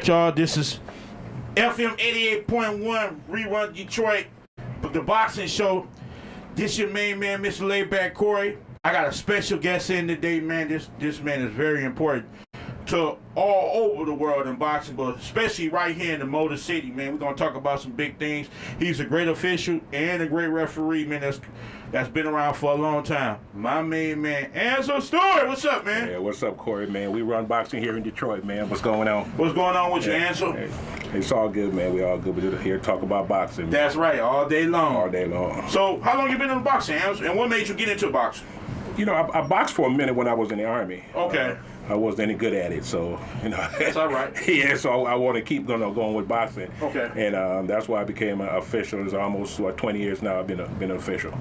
right, y'all. This is FM 88.1 Rerun Detroit, but the boxing show. This your main man, Mr. Layback Corey. I got a special guest in today, man. This man is very important to all over the world in boxing, but especially right here in the Motor City, man. We're gonna talk about some big things. He's a great official and a great referee, man. That's been around for a long time. My main man, Ansel Stewart. What's up, man? Yeah, what's up, Corey, man? We run boxing here in Detroit, man. What's going on? What's going on with you, Ansel? Hey, it's all good, man. We all good. We're here to talk about boxing. That's right, all day long. All day long. So, how long you been in boxing, Ansel? And what made you get into boxing? You know, I boxed for a minute when I was in the Army. Okay. I wasn't any good at it, so, you know. That's all right. Yeah, so I want to keep going with boxing. Okay. And that's why I became an official. It's almost 20 years now I've been an official.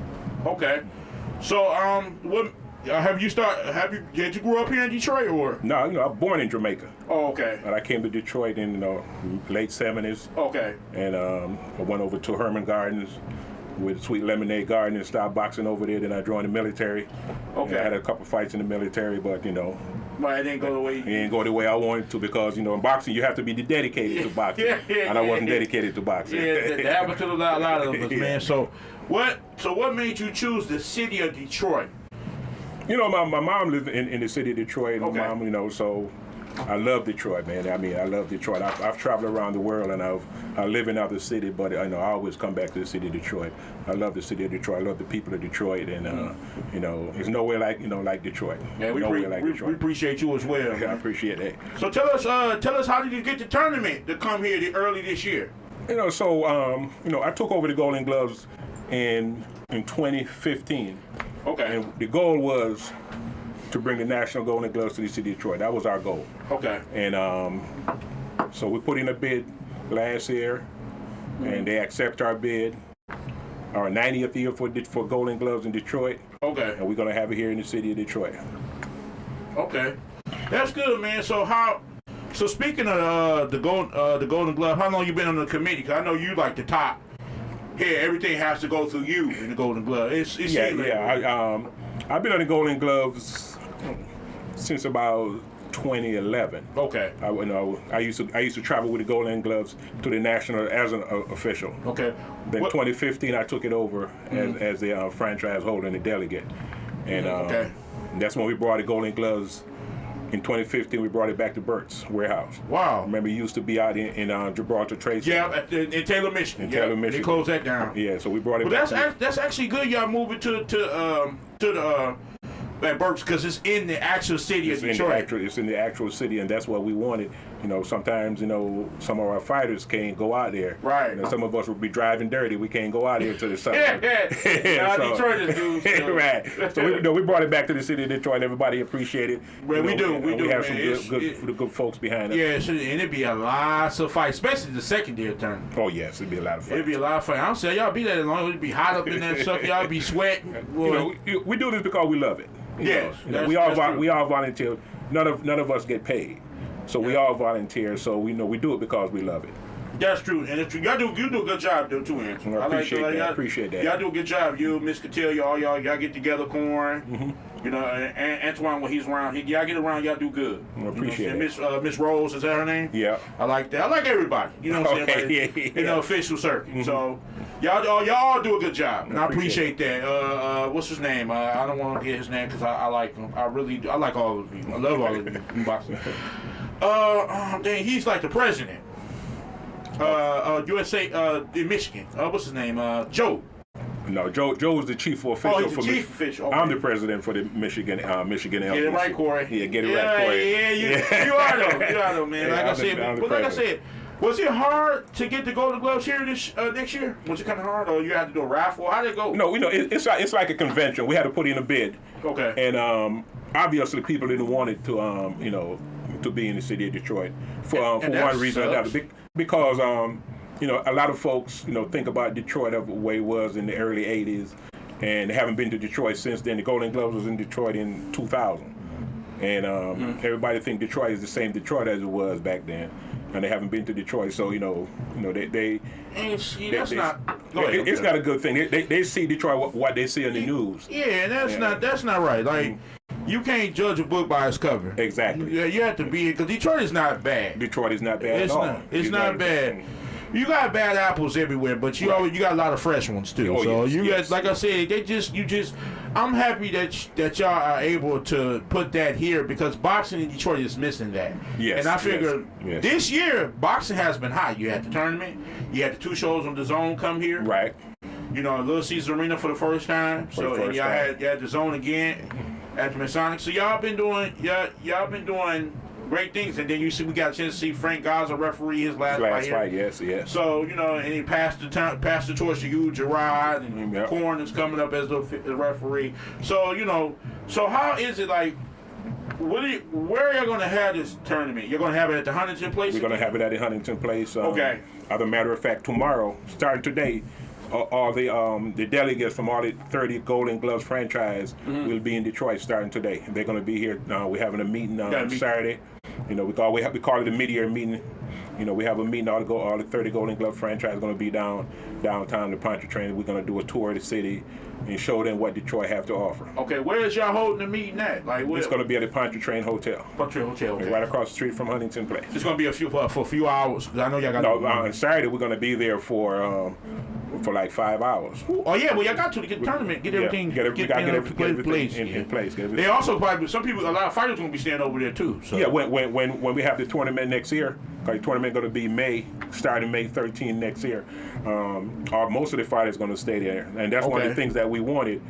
Okay. So, what did you grow up here in Detroit or? No, you know, I was born in Jamaica. Oh, okay. But I came to Detroit in late 70s. Okay. And I went over to Herman Gardens with Sweet Lemonade Garden and started boxing over there. Then I joined the military. Okay. And I had a couple fights in the military, but But it didn't go the way. it didn't go the way I wanted to because in boxing you have to be dedicated to boxing, and I wasn't dedicated to boxing. Yeah, that happened to a lot of us, man. So what made you choose the city of Detroit? You know, my mom lived in the city of Detroit. Okay. My mom, so I love Detroit, man. I mean, I love Detroit. I've traveled around the world and I live in other cities, but I always come back to the city of Detroit. I love the city of Detroit. I love the people of Detroit, and there's nowhere like Detroit. Yeah, we appreciate you as well. I appreciate that. So tell us how did you get the tournament to come here early this year? I took over the Golden Gloves in 2015. Okay. And the goal was to bring the National Golden Gloves to the city of Detroit. That was our goal. Okay. And so we put in a bid last year, and they accept our bid. Our 90th year for Golden Gloves in Detroit. Okay. And we're gonna have it here in the city of Detroit. Okay. That's good, man. So speaking of the Golden Glove, how long you been on the committee? 'Cause I know you like the top. Here, everything has to go through you in the Golden Glove. I've been on the Golden Gloves since about 2011. Okay. I used to travel with the Golden Gloves to the national as an official. Okay. Then 2015, I took it over as the franchise holder and the delegate, and that's when we brought the Golden Gloves. In 2015, we brought it back to Burt's Warehouse. Wow. Remember, it used to be out in Gibraltar Trade Center. Yeah, in Taylor, Michigan. They closed that down. Yeah, so we brought it back. But that's actually good. Y'all moving to the Burt's because it's in the actual city of Detroit. It's in the actual city, and that's what we wanted. Sometimes some of our fighters can't go out there. Right. Some of us would be driving dirty. We can't go out here to the summer. Detroiters do. Right. So we brought it back to the city of Detroit. Everybody appreciate it. Well, we do. We have man. some good folks behind us. Yeah, and it'd be a lot of fights, especially the secondary tournament. Oh yes, it'd be a lot of fun. It'd be a lot of fun. I don't say y'all be that long. It'd be hot up in that stuff. Y'all be sweating. We do this because we love it. Yes. We all volunteer. None of us get paid. So we all volunteer, so we do it because we love it. That's true, and it's true. You do a good job, though, too, Ansel. I appreciate that. Y'all do a good job. You, Miss Cattell, y'all get together, Corn. Mm-hmm. And Antoine when he's around, y'all get around, y'all do good. I appreciate it. Miss Rose, is that her name? Yeah. I like that. I like everybody. You know what I'm saying? In the official circuit. Mm-hmm. So y'all all do a good job, and I appreciate that. What's his name? I don't want to get his name because I like him. I like all of you. I love all of you in boxing. Dang, he's like the president. USA in Michigan. What's his name? Joe. No, Joe was the chief official. Oh, he's the chief official. Okay. I'm the president for the Michigan Get it right, Corey. Yeah, get it right, Corey. Yeah, you are though. Man. Yeah, like I said, was it hard to get the Golden Gloves here next year? Was it kind of hard, or you had to do a raffle? How did it go? No, it's like a convention. We had to put in a bid. Okay. And obviously, people didn't want it to to be in the city of Detroit for one reason or another. Because a lot of folks think about Detroit of the way it was in the early '80s, and they haven't been to Detroit since then. The Golden Gloves was in Detroit in 2000, and everybody think Detroit is the same Detroit as it was back then, and they haven't been to Detroit. So that's not. Go ahead. It's not a good thing. They see Detroit what they see on the news. Yeah, that's not right. Like. you can't judge a book by its cover. Exactly. Yeah, you have to be because Detroit is not bad. Detroit is not bad at all. It's not bad. You got bad apples everywhere, but you always, you got a lot of fresh ones too. Guys, like I said, I'm happy that y'all are able to put that here because boxing in Detroit is missing that. Yes. And I figure this year boxing has been hot. You had the tournament, you had the 2 shows on the Zone come here. Right. You know, Little Caesars Arena for the first time. And y'all had the Zone again at the Masonic. So y'all been doing great things, and then we got a chance to see Frank Gaza referee his last fight. Yes. So and he passed the torch to you, Gerard, and Corn is coming up as the referee. So so how is it like? Where are you going to have this tournament? You're going to have it at the Huntington Place? We're going to have it at the Huntington Place. Okay. As a matter of fact, tomorrow, starting today, all the delegates from all the 30 Golden Gloves franchise will be in Detroit starting today. They're going to be here. We're having a meeting on Saturday. We call it a mid-year meeting. We have a meeting. All the 30 Golden Glove franchise going to be downtown the Pontchartrain. We're going to do a tour of the city and show them what Detroit have to offer. Okay, where is y'all holding the meeting at? It's going to be at the Pontchartrain Hotel. Pontchartrain Hotel. Right across the street from Huntington Place. It's going to be for a few hours. I know y'all got. No, on Saturday we're going to be there for like 5 hours. Oh yeah, well y'all got to get the tournament, get everything, get everything in place. They also probably a lot of fighters going to be staying over there too. So. Yeah, when we have the tournament next year, because the tournament going to be starting May 13 next year. Most of the fighters going to stay there, and that's one of the things that we wanted.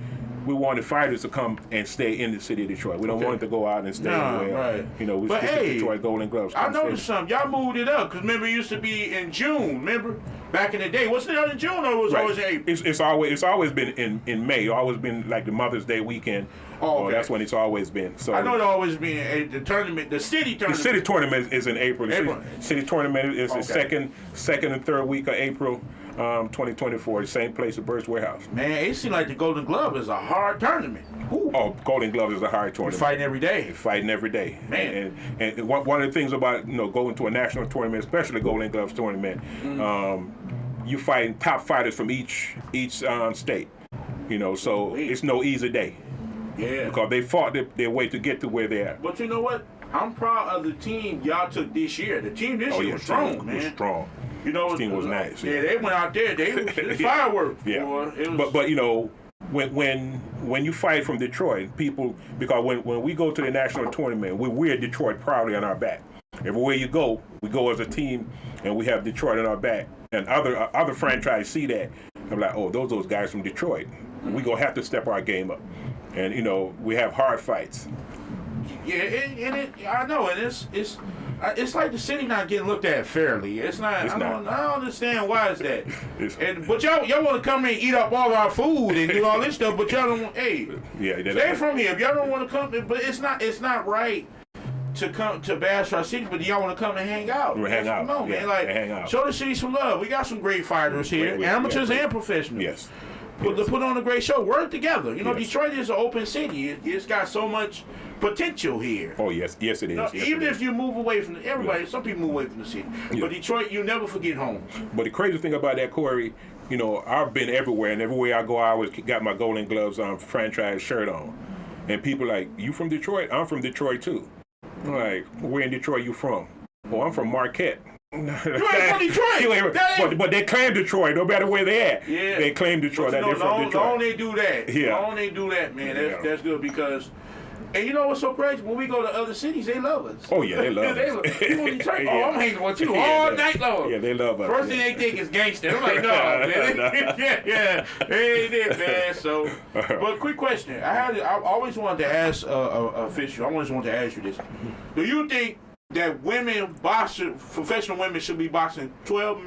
We wanted fighters to come and stay in the city of Detroit. We don't want them to go out and stay anywhere. Right. We stick to Detroit Golden Gloves. I noticed something. Y'all moved it up because remember it used to be in June. Remember back in the day. Wasn't it in June or it was always in April? It's always been in May. Always been like the Mother's Day weekend. Oh, that's when it's always been. So I know it always been the tournament, the city tournament. The city tournament is in April. The city tournament is the second and third week of April. 2024, the same place at Burst Warehouse. Man, it seems like the Golden Glove is a hard tournament. Ooh. Oh, Golden Glove is a hard tournament. You're fighting every day. You're fighting every day. Man. And one of the things about going to a national tournament, especially Golden Gloves tournament, you fighting top fighters from each state. So it's no easy day. Yeah. Because they fought their way to get to where they're at. But you know what? I'm proud of the team y'all took this year. The team this year was strong, man. Was strong. The team was nice. Yeah, they went out there. It was fireworks. Yeah. Boy. But when you fight from Detroit, people, because when we go to the national tournament, we wear Detroit proudly on our back. Everywhere you go, we go as a team, and we have Detroit on our back. And other franchises see that. I'm like, oh, those guys from Detroit. We gonna have to step our game up. And we have hard fights. Yeah, I know, and it's like the city not getting looked at fairly. It's not. I don't understand why is that. But y'all want to come in and eat up all our food and do all this stuff, but y'all don't want. Hey, stay from here if y'all don't want to come. But it's not right to come to bash our city, but y'all want to come and hang out. Hang out. No, man. Hang out. Show the city some love. We got some great fighters here, amateurs and professionals. Yes. Put on a great show. Work together. Detroit is an open city. It's got so much potential here. Oh yes, it is. Even if you move away from everybody, some people move away from the city. Yeah. But Detroit, you never forget home. But the crazy thing about that, Corey, I've been everywhere, and everywhere I go, I always got my Golden Gloves franchise shirt on, and people like, you from Detroit? I'm from Detroit too. I'm like, where in Detroit you from? Oh, I'm from Marquette. You ain't from Detroit. But they claim Detroit, no matter where they at. Yeah. They claim Detroit. They're from Detroit. Long they do that, man. That's good because. And you know what's so crazy? When we go to other cities, they love us. Oh yeah, they love us. People in Detroit, I'm hanging with you all night long. Yeah, they love us. First thing they think is gangster. I'm like, no, man. yeah, they ain't it, man. So, but quick question. I always wanted to ask official. I always wanted to ask you this. Do you think that professional women should be boxing 12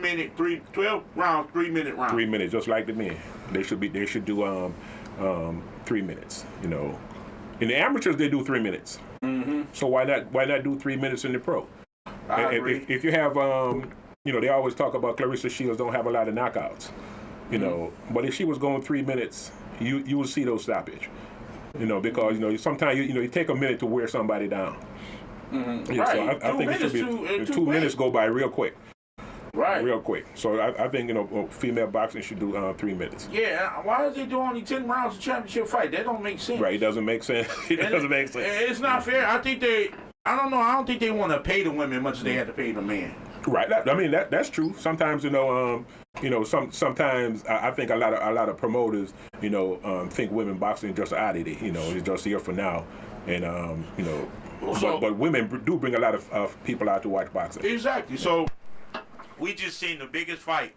rounds, 3 minute rounds? 3 minutes, just like the men. They should do 3 minutes. In the amateurs, they do 3 minutes. Mm-hmm. So why not do 3 minutes in the pro? I agree. If you have, they always talk about Clarissa Shields don't have a lot of knockouts, But if she was going 3 minutes, you would see those stoppage, because sometimes you take a minute to wear somebody down. Mm-hmm. Yeah, right. So I think it should be 2 minutes go by real quick. Right. Real quick. So I think female boxing should do 3 minutes. Yeah. Why does they do only 10 rounds of championship fight? That don't make sense. Right. It doesn't make sense. It doesn't make sense. It's not fair. I think they. I don't know. I don't think they want to pay the women as much as they have to pay the men. Right. That's true. Sometimes sometimes I think a lot of promoters think women boxing just an oddity. It's just here for now, and but women do bring a lot of people out to watch boxing. Exactly. So we just seen the biggest fight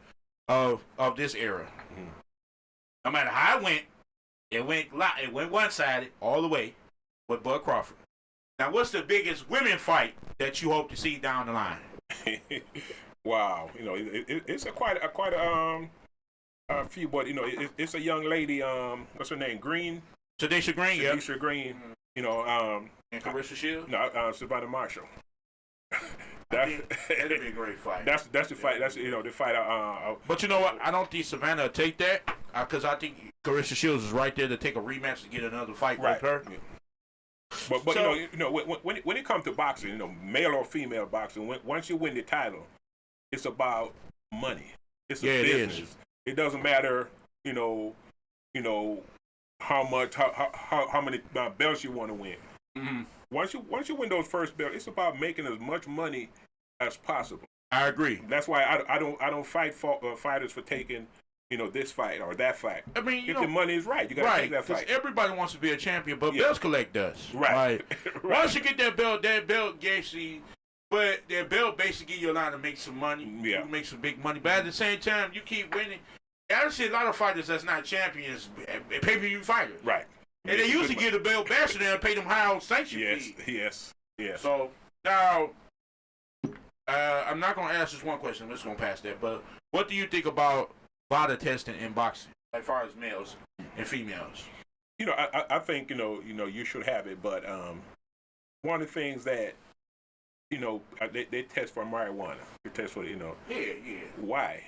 of this era. Mm-hmm. No matter how it went one-sided all the way with Bud Crawford. Now, what's the biggest women fight that you hope to see down the line? Wow, it's quite a few, but it's a young lady. What's her name? Green. Tadisha Green. Tadisha Green. And Carissa Shields. No, Savannah Marshall. That'd be a great fight. That's the fight. That's the fight. But you know what? I don't think Savannah will take that because I think Carissa Shields is right there to take a rematch to get another fight with her. Yeah. But so, when it comes to boxing, male or female boxing, once you win the title, it's about money. It's a business. It doesn't matter, how many belts you want to win. Mm-hmm. Once you win those first belts, it's about making as much money as possible. I agree. That's why I don't fight fighters for taking this fight or that fight. I mean, if the money is right, you got to take that fight. Everybody wants to be a champion, but Belts Collect does. Right. Right. Once you get that belt basically gives you a lot to make some money. Yeah. You make some big money. But at the same time, you keep winning. I see a lot of fighters that's not champions, pay-per-view fighters. Right. And they usually give the belt back to them and pay them high on sanction fees. Yes. So, now, I'm not going to ask this one question. I'm just going to pass that. But what do you think about body testing in boxing, as far as males and females? I think you should have it, but one of the things that they test for marijuana. They test for why?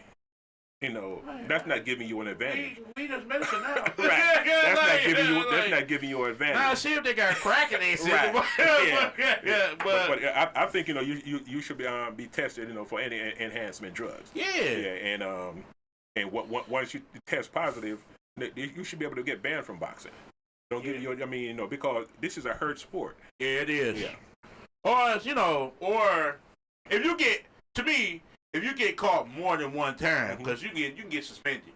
That's not giving you an advantage. We just medicine now. Right. That's not giving you an advantage. Now see if they got crack in their system. But I think you should be tested for any enhancement drugs. Yeah. And once you test positive, you should be able to get banned from boxing. Don't give you. Because this is a hurt sport. Yeah, it is. Yeah. Or if you get caught more than one time, because you can get suspended.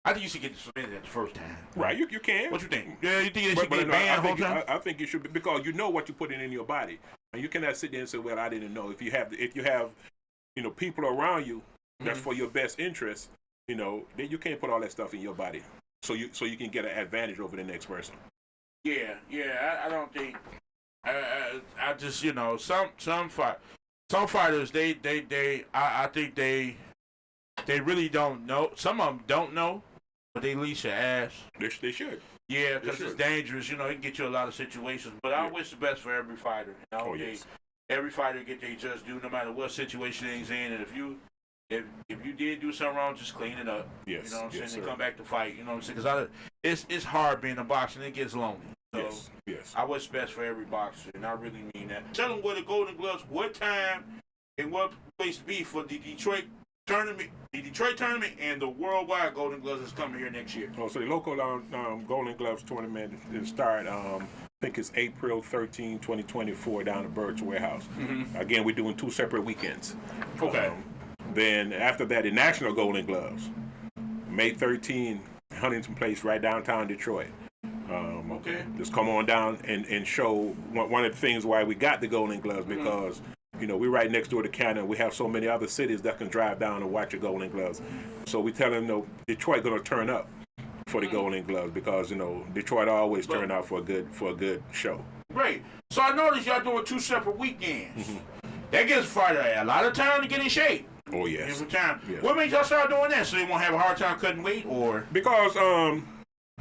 I think you should get suspended at the first time. Right, you can. What you think? Yeah, you think they should get banned the whole time? I think you should, because you know what you're putting in your body, and you cannot sit there and say, "Well, I didn't know." If you have people around you that's for your best interest, then you can't put all that stuff in your body, so you can get an advantage over the next person. Yeah. I don't think. I just some fighters I think they really don't know. Some of them don't know, but they at least should ask. They should. Yeah, because it's dangerous. It can get you a lot of situations. But I wish the best for every fighter. Every fighter get their just due, no matter what situation he's in. And if you did do something wrong, just clean it up. Yes. You know what I'm saying? And come back to fight. You know what I'm saying? Because it's hard being a boxer and it gets lonely. So yes. I wish best for every boxer, and I really mean that. Tell them where the Golden Gloves, what time, and what place to be for the Detroit tournament, and the worldwide Golden Gloves is coming here next year. Oh, so the local Golden Gloves tournament is start. I think it's April 13, 2024, down at Bird's Warehouse. Mm-hmm. Again, we're doing 2 separate weekends. Okay. Then after that, the National Golden Gloves, May 13, Huntington Place, right downtown Detroit. Just come on down and show one of the things why we got the Golden Gloves, because we're right next door to Canada. We have so many other cities that can drive down and watch the Golden Gloves. So we tell them, Detroit going to turn up for the Golden Gloves, because Detroit always turn out for a good show. Great. So I noticed y'all doing 2 separate weekends. Mm-hmm. That gives fighter a lot of time to get in shape. Oh yes. Time. Yes. What made y'all start doing that? So they won't have a hard time cutting weight, or because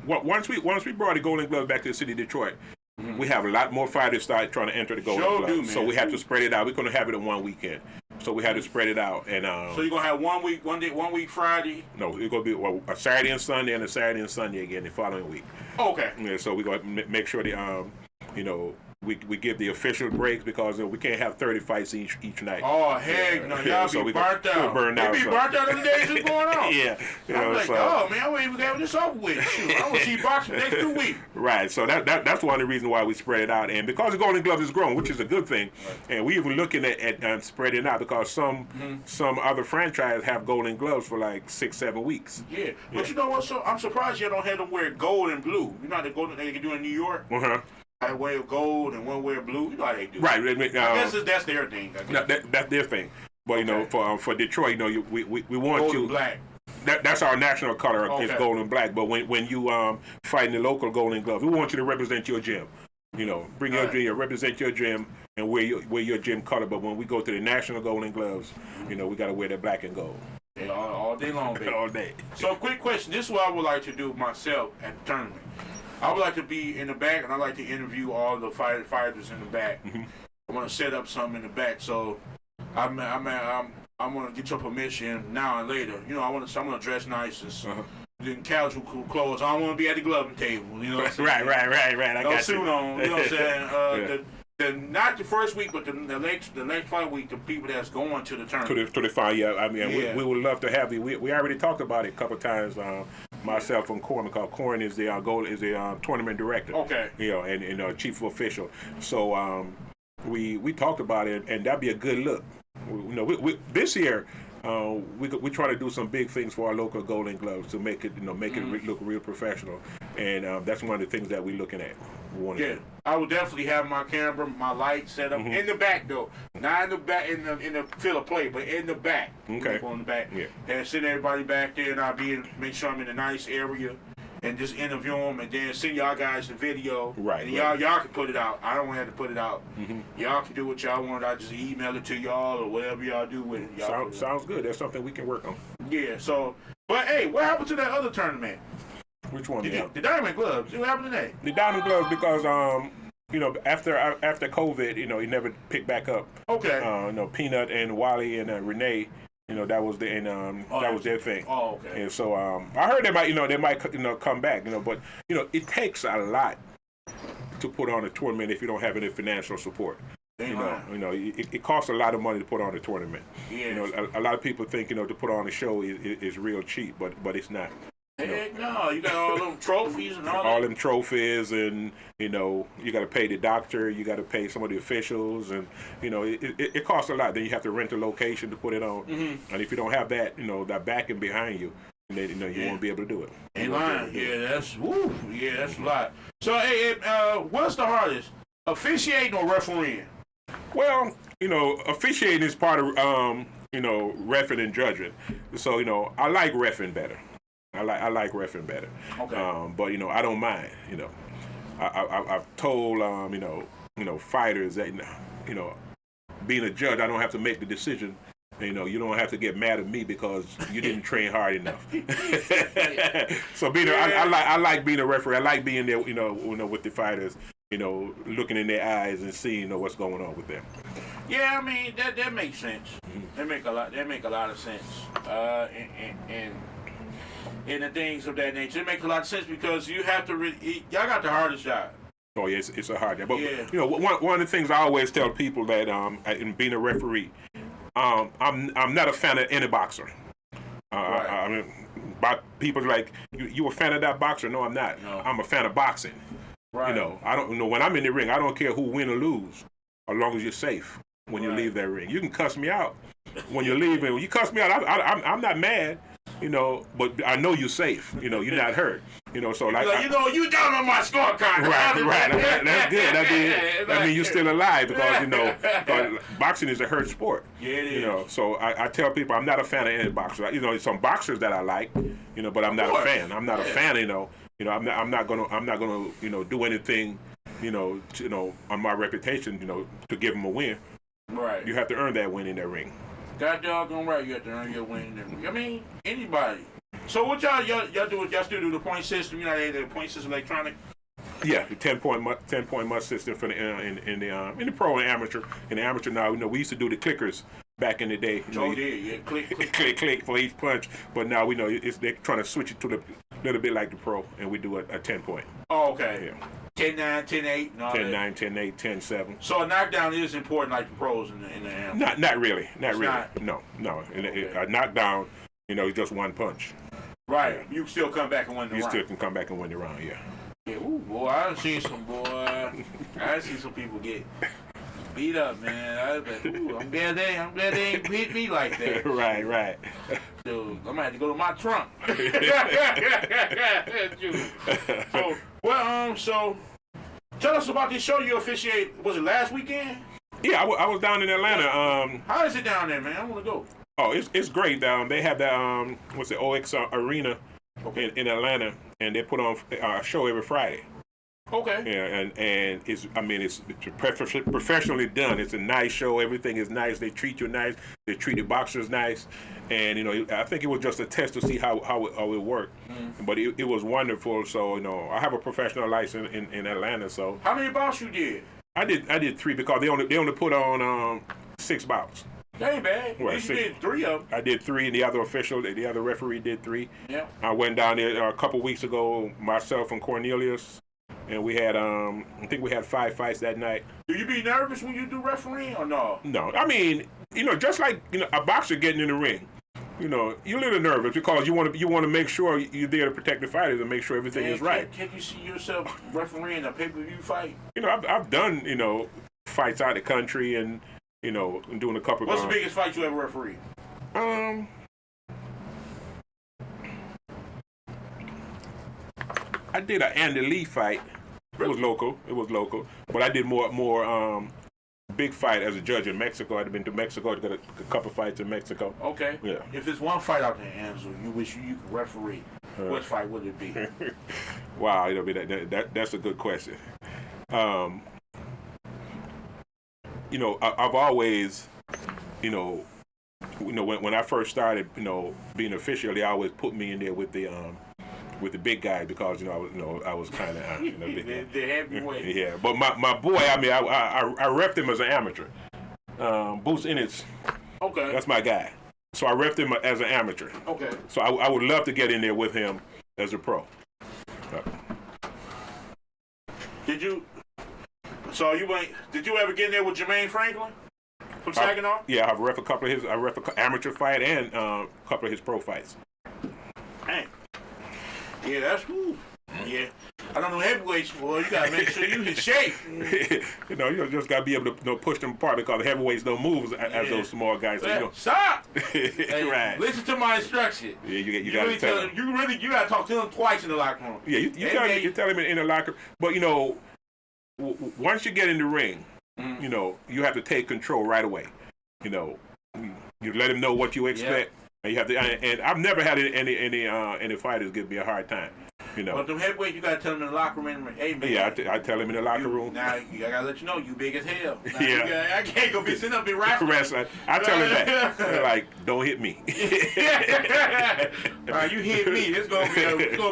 once we brought the Golden Gloves back to the city of Detroit, we have a lot more fighters start trying to enter the Golden Gloves. So we have to spread it out. We're going to have it in one weekend. So we had to spread it out. And so you're going to have 1 week Friday? No, it's going to be a Saturday and Sunday, and a Saturday and Sunday again the following week. Okay. Yeah, so we're going to make sure the we give the official breaks because we can't have 30 fights each night. Oh, heck no. Y'all So be burnt out. Burn out. They be burnt out on the days it's going on. Yeah. I'm like, oh, man, I won't even get this over with. Shoot, I want to see boxing next 2 weeks. Right. So that's one of the reasons why we spread it out. And because the Golden Gloves is growing, which is a good thing, and we even looking at spreading it out because some other franchises have Golden Gloves for like 6-7 weeks. Yeah. But you know what? So I'm surprised you don't have them wear gold and blue. You know how the golden they can do in New York? I wear gold and one wear blue. You know how they do. Right. I guess that's their thing. That's their thing. But you know, for Detroit, you know, we want gold you. And black. That's our national color. It's gold and black. But when you fight in the local Golden Gloves, we want you to represent your gym. You know, bring your gym, represent your gym, and wear your gym color. But when we go to the national Golden Gloves, you know, we got to wear that black and gold. Yeah, all day long, baby. All day. So, quick question. This is what I would like to do myself at the tournament. I would like to be in the back, and I like to interview all the fighters in the back. I want to set up something in the back, so I'm gonna get your permission now and later. You know, I'm gonna dress nice and then casual clothes. I don't want to be at the gloving table. You know what I'm saying? Right. I no got suit you. on. You know what I'm saying? Not the first week, but the next fight week, the people that's going to the tournament. To the fight, yeah. I mean, we would love to have you. We already talked about it a couple of times. Myself and Corin, because Corin is the tournament director. Okay. You know, and chief official. So we talked about it, and that'd be a good look. You know, we this year. We try to do some big things for our local Golden Gloves to make it, look real professional, and that's one of the things that we're looking at. I would definitely have my camera, my lights set up in the back though, not in the back in the field of play, but in the back. Okay. On the back, and send everybody back there, and I'll make sure I'm in a nice area. And just interview them, and then send y'all guys the video. Right. And y'all can put it out. I don't have to put it out. Y'all can do what y'all want. I just email it to y'all or whatever y'all do with it. Sounds good. That's something we can work on. Yeah. So, but hey, what happened to that other tournament? Which one? The Diamond Gloves. What happened to that? The Diamond Gloves because after COVID, it never picked back up. Okay. Peanut and Wally and Renee. That was was their thing. Oh, okay. And so I heard they might come back. But it takes a lot to put on a tournament if you don't have any financial support. It costs a lot of money to put on a tournament. Yeah. A lot of people think to put on a show is real cheap, but it's not. Heck no, you got all them trophies and all them trophies, and you got to pay the doctor, you got to pay some of the officials, and it costs a lot. Then you have to rent a location to put it on, and if you don't have that, that backing behind you, then you won't be able to do it. Ain't lying. That's a lot. So hey, what's the hardest, officiating or refereeing? Well, officiating is part of reffing and judging. So I like reffing better. I like reffing better. Okay. But I don't mind. I've told fighters that being a judge, I don't have to make the decision. You don't have to get mad at me because you didn't train hard enough. So I like being a referee. I like being there. With the fighters. Looking in their eyes and seeing what's going on with them. Yeah, I mean that makes sense. That make a lot of sense. And the things of that nature. It makes a lot of sense because you have to y'all got the hardest job. Oh yeah, it's a hard job. But one of the things I always tell people that in being a referee, I'm not a fan of any boxer. Right. I mean, people like you a fan of that boxer? No, I'm not. No. I'm a fan of boxing. Right. I don't when I'm in the ring, I don't care who win or lose, as long as you're safe when you leave that ring. You can cuss me out when you leave, and when you cuss me out, I'm not mad. But I know you're safe. You're not hurt. So like you down on my scorecard. Right. That's good. That means you're still alive because boxing is a hurt sport. Yeah, it is. So I tell people I'm not a fan of any boxer. Some boxers that I like. But I'm not a fan. I'm not a fan. I'm not gonna do anything. On my reputation. To give them a win. Right. You have to earn that win in that ring. God doggone right, you have to earn your win. I mean, anybody. So what y'all do? Y'all still do the point system? The point system electronic. Yeah, the 10-point must system for in the pro and amateur. In the amateur now, we used to do the clickers back in the day. Click for each punch. But now they're trying to switch it to a little bit like the pro, and we do a 10-point. Oh, okay. Yeah. 10-9, 10-8, and all 10-9, that. 10-8, 10-7. So a knockdown is important, like the pros in the NFL. Not really. Not really. Not? No. Okay. A knockdown, it's just one punch. Right. Yeah. You can still come back and win the round. You still can come back and win the round, yeah. Yeah, ooh, boy, I done seen some people get beat up, man. I was like, ooh, I'm glad they ain't hit me like that. Right. Dude, I'm gonna have to go to my trunk. So tell us about this show you officiate. Was it last weekend? Yeah, I was down in Atlanta. How is it down there, man? I want to go. Oh, it's great down. They have the OX Arena in Atlanta, and they put on a show every Friday. Okay. Yeah, and it's professionally done. It's a nice show. Everything is nice. They treat you nice. They treat the boxers nice, and I think it was just a test to see how it worked. Mm. But it was wonderful. So I have a professional license in Atlanta. So how many bouts you did? I did 3 because they only put on 6 bouts. That ain't bad. Well, you did 3 of them. I did 3, and the other referee did 3. Yeah. I went down there a couple weeks ago, myself and Cornelius, and we had I think we had 5 fights that night. Do you be nervous when you do refereeing or no? No, I mean, just like a boxer getting in the ring, you're a little nervous because you want to make sure you're there to protect the fighters and make sure everything is right. Can you see yourself refereeing a pay-per-view fight? I've done fights out of the country and doing a couple. What's the biggest fight you ever refereed? I did an Andy Lee fight. It was local, but I did more big fight as a judge in Mexico. I'd been to Mexico to get a couple fights in Mexico. Okay. Yeah. If there's one fight out there, Ansel, you wish you could referee, what fight would it be? Wow, that's a good question. I've always, when I first started, being official, they always put me in there with the big guys because I was kind of the heavyweight. Yeah, but my boy, I repped him as an amateur. Boots Ennis. Okay. That's my guy. So I repped him as an amateur. Okay. So I would love to get in there with him as a pro. Did you ever get in there with Jermaine Franklin from Saginaw? Yeah, I've ref a couple of his. I ref an amateur fight and a couple of his pro fights. Dang. Yeah, that's cool. Yeah. I don't know heavyweights, boy. You gotta make sure you in shape. You just gotta be able to push them apart because the heavyweights don't move as those small guys. So stop! Hey, right. Listen to my instruction. Yeah, you gotta tell them. You gotta talk to them twice in the locker room. Yeah, you tell them in the locker. But once you get in the ring, you have to take control right away. You let them know what you expect. Yeah. And you have to, and I've never had any fighters give me a hard time. But the heavyweight, you gotta tell them in the locker room. Hey man. Yeah, I tell them in the locker room. Now I gotta let you know you big as hell. Now, yeah. I can't go be sitting up and wrestling. I tell them that. They're like, don't hit me. All right, you hit me. It's gonna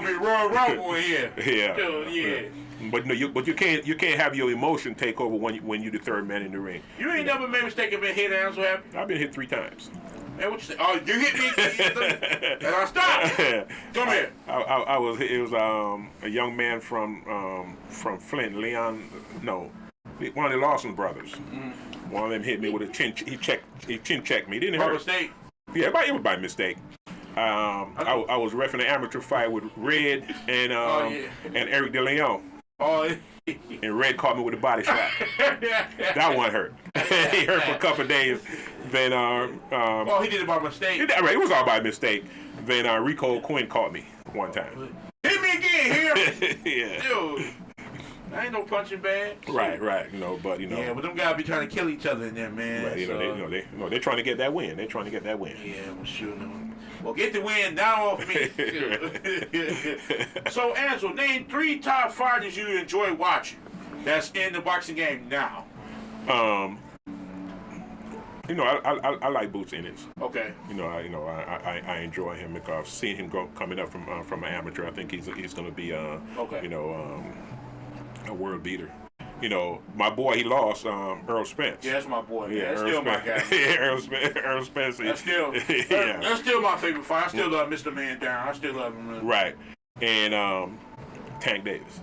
be Royal Rumble in here. Yeah. So, yeah. But you can't have your emotion take over when you're the third man in the ring. You ain't never made a mistake and been hit, and I'm so happy. I've been hit 3 times. Man, what you say? Oh, you hit me, and I stopped. Come here. It was a young man from Flint, Leon. No, one of the Lawson brothers. Mm-hmm. One of them hit me with a chin. He chin checked me. It didn't hurt. Mistake. Yeah, it was by mistake. I was reffing an amateur fight with Red and Eric DeLeon. Oh. And Red caught me with a body shot. That one hurt. He hurt for a couple of days. Then he did it by mistake. It was all by mistake. Then Rico Quinn caught me one time. Hit me again here. Yeah. Dude. I ain't no punching bag. Right. But Yeah, but them guys be trying to kill each other in there, man. Right, they're trying to get that win. Yeah, well, sure. Well, get the win down off me. So, Ansel, name 3 top fighters you enjoy watching. That's in the boxing game now. I like Boots Ennis. Okay. I enjoy him because I've seen him coming up from an amateur. I think he's going to be a world beater. My boy, he lost Earl Spence. Yeah, that's my boy. Yeah, that's still my guy. Yeah, Earl Spence. That's still my favorite fight. I still love Mr. Man Down. I still love him. Right. And Tank Davis.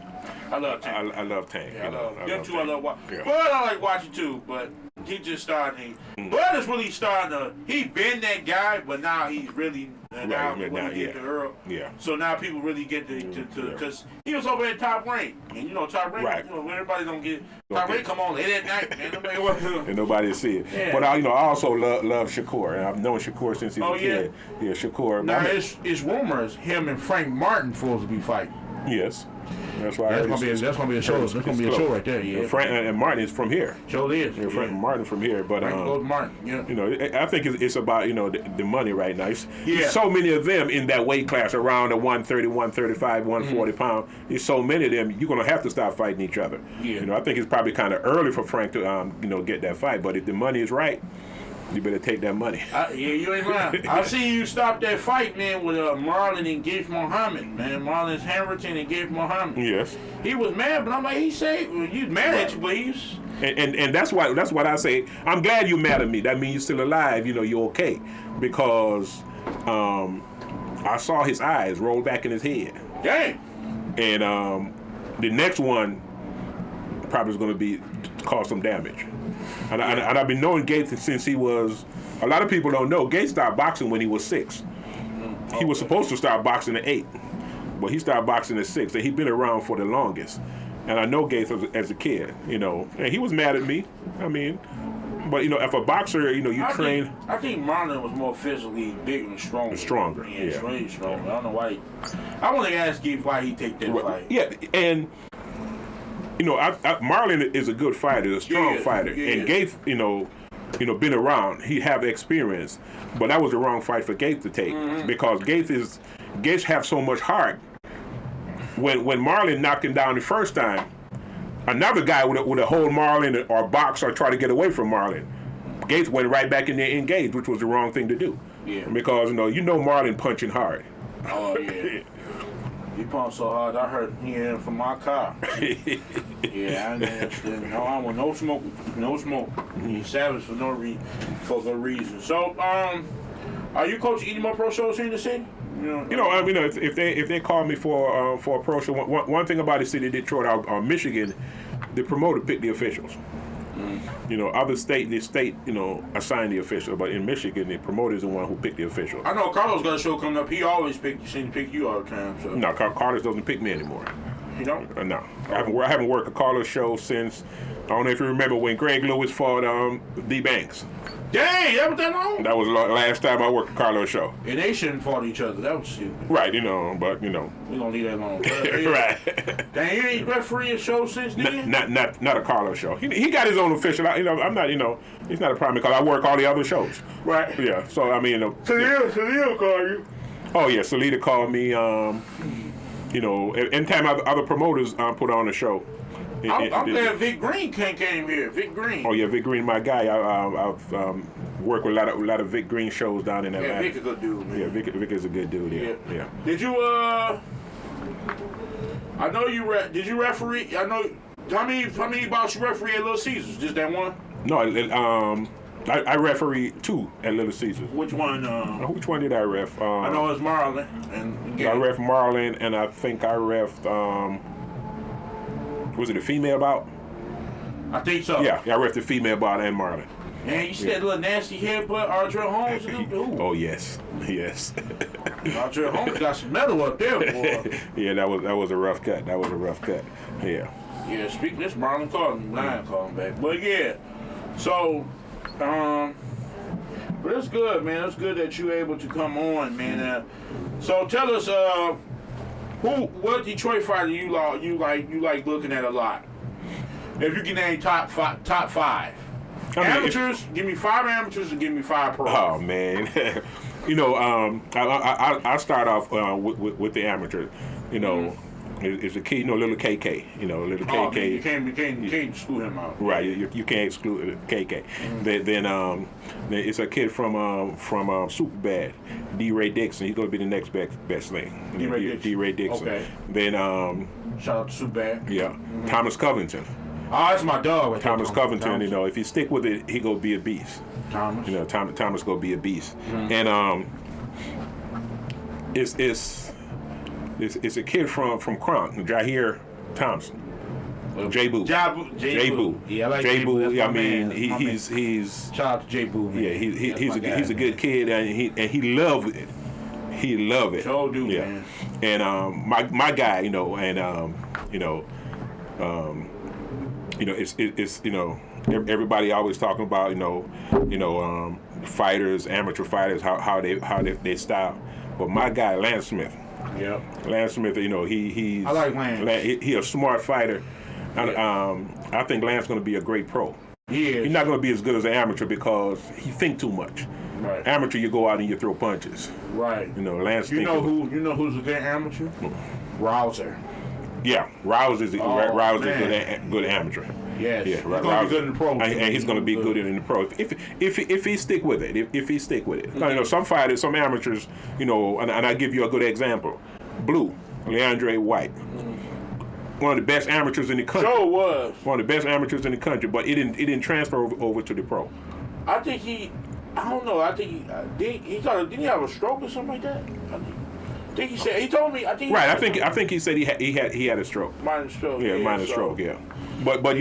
I love Tank. I love Tank. Yeah, I love watching. Yeah. Bud, I like watching too, but he just started. Bud is really starting to. He been that guy, but now he's really now when he get to Earl. Yeah. So now people really get to because he was over at Top Rank, and Top Rank. Right. Everybody don't get Top Rank. Come on late at night, man. Nobody wants to. And nobody see it. Yeah. But I also love Shakur, and I've known Shakur since he was a kid. Yeah, Shakur. Now it's rumors him and Frank Martin supposed to be fighting. Yes. That's why that's gonna be a show. That's gonna be a show right there. Yeah. Frank and Martin is from here. Sure is. Yeah, Frank Martin from here, but Martin. Yeah. I think it's about the money right now. There's so many of them in that weight class around the 130, 135, 140 pound. There's so many of them. You're gonna have to start fighting each other. Yeah. I think it's probably kind of early for Frank to get that fight, but if the money is right, you better take that money. You ain't lying. I see you stop that fight, man, with Marlon and Gates Muhammad, man. Marlon's Hamilton and Gates Muhammad. Yes. He was mad, but I'm like, he said, he's mad at you, but he's... And that's what I say. I'm glad you're mad at me. That means you're still alive. You're okay. Because I saw his eyes roll back in his head. Dang. And the next one probably is going to cause some damage. And I've been knowing Gates since he was. A lot of people don't know Gates started boxing when he was 6. He was supposed to start boxing at 8, but he started boxing at 6. And he's been around for the longest. And I know Gates as a kid, and he was mad at me. I mean, but if a boxer, you train. I think Marlon was more physically bigger and stronger. Stronger. Yeah, really stronger. I don't know why. I want to ask Gates why he take that fight. Yeah, and. Marlon is a good fighter, a strong fighter, and Gates, been around. He have experience, but that was the wrong fight for Gates to take because Gates have so much heart. When Marlon knocked him down the first time, another guy would have hold Marlon or box or try to get away from Marlon. Gates went right back in there and engaged, which was the wrong thing to do. Yeah. Because Marlon punching hard. Oh yeah. He pumped so hard, I heard him from my car. Yeah, I want no smoke. He's savage for no reason. So, are you coaching any more pro shows here in the city? If they call me for a pro show, one thing about the city of Detroit or Michigan, the promoter pick the officials. Other the state, assign the official, but in Michigan, the promoter is the one who picked the official. I know Carlos got a show coming up. He always pick you all the time. So. No, Carlos doesn't pick me anymore. You don't? No, I haven't worked a Carlos show since. I don't know if you remember when Greg Lewis fought D. Banks. Dang, that was that long? That was the last time I worked a Carlos show. And they shouldn't fought each other. That was stupid. Right, but we don't leave that alone. Right. Dang, you ain't referee a show since then? Not a Carlos show. He got his own official. I'm not. He's not a problem because I work all the other shows. Right. Yeah. So I mean. Salita called you. Oh yeah, Salita called me. Anytime other promoters put on a show. I'm glad Vic Green came here. Vic Green. Oh yeah, Vic Green, my guy. I've worked with a lot of Vic Green shows down in Atlanta. Yeah, Vic is a good dude, man. Yeah, Vic is a good dude. Yeah. Did you I know you did you referee? I know how many bouts you referee at Little Caesars? Just that one? No, I referee 2 at Little Caesars. Which one? Which one did I ref? I know it's Marlon. I ref Marlon, and I think I refed. Was it a female bout? I think so. Yeah, I ref the female bout and Marlon. Man, you see that little nasty headbutt Ardrell Holmes and them? Oh yes. Ardrell Holmes got some metal up there, boy. Yeah, that was a rough cut. Yeah. Yeah, speaking of this, Marlon called him, Lion called him back. But yeah, so, but it's good, man. It's good that you're able to come on, man. So tell us, what Detroit fighter you like looking at a lot? If you can name top five. Amateurs, give me 5 amateurs and give me 5 pros. Oh man, I start off with the amateurs. It's a kid, little KK. Little KK. You can't exclude him out. Right, you can't exclude KK. Then it's a kid from Superbad, D. Ray Dixon. He's gonna be the next best thing. D. Ray Dixon. Okay. Then shout out to Superbad. Yeah, Thomas Covington. Oh, that's my dog. Thomas Covington. If he stick with it, he gonna be a beast. Thomas. Thomas gonna be a beast. And it's a kid from Kronk, Jair Thompson. J Boo. J Boo. Yeah, I like J Boo. I mean, man. he's shout out to J Boo. Man. Yeah, he's a good kid, and he loved it. He loved it. Sure do, man. And my guy, it's everybody always talking about fighters, amateur fighters, how they style. But my guy Lance Smith. Yep. Lance Smith, he's I like Lance. He a smart fighter. Yeah. I think Lance's going to be a great pro. He is. He's not going to be as good as an amateur because he think too much. Right. Amateur, you go out and you throw punches. Right. Lance. You know who's a good amateur? Rouser. Yeah, Rouser's good amateur. Yes. Yeah, he's going to be good in the pro. And he's going to be good in the pro if he stick with it. If he stick with it. Mm-hmm. Some fighters, some amateurs, and I give you a good example. Blue, Leandre White. Mm-hmm. One of the best amateurs in the country. Sure was. One of the best amateurs in the country, but it didn't transfer over to the pro. I think I don't know. I think didn't he have a stroke or something like that? I think he said he told me. I think he said he had a stroke. Minor stroke. Yeah, minor stroke. Yeah. But when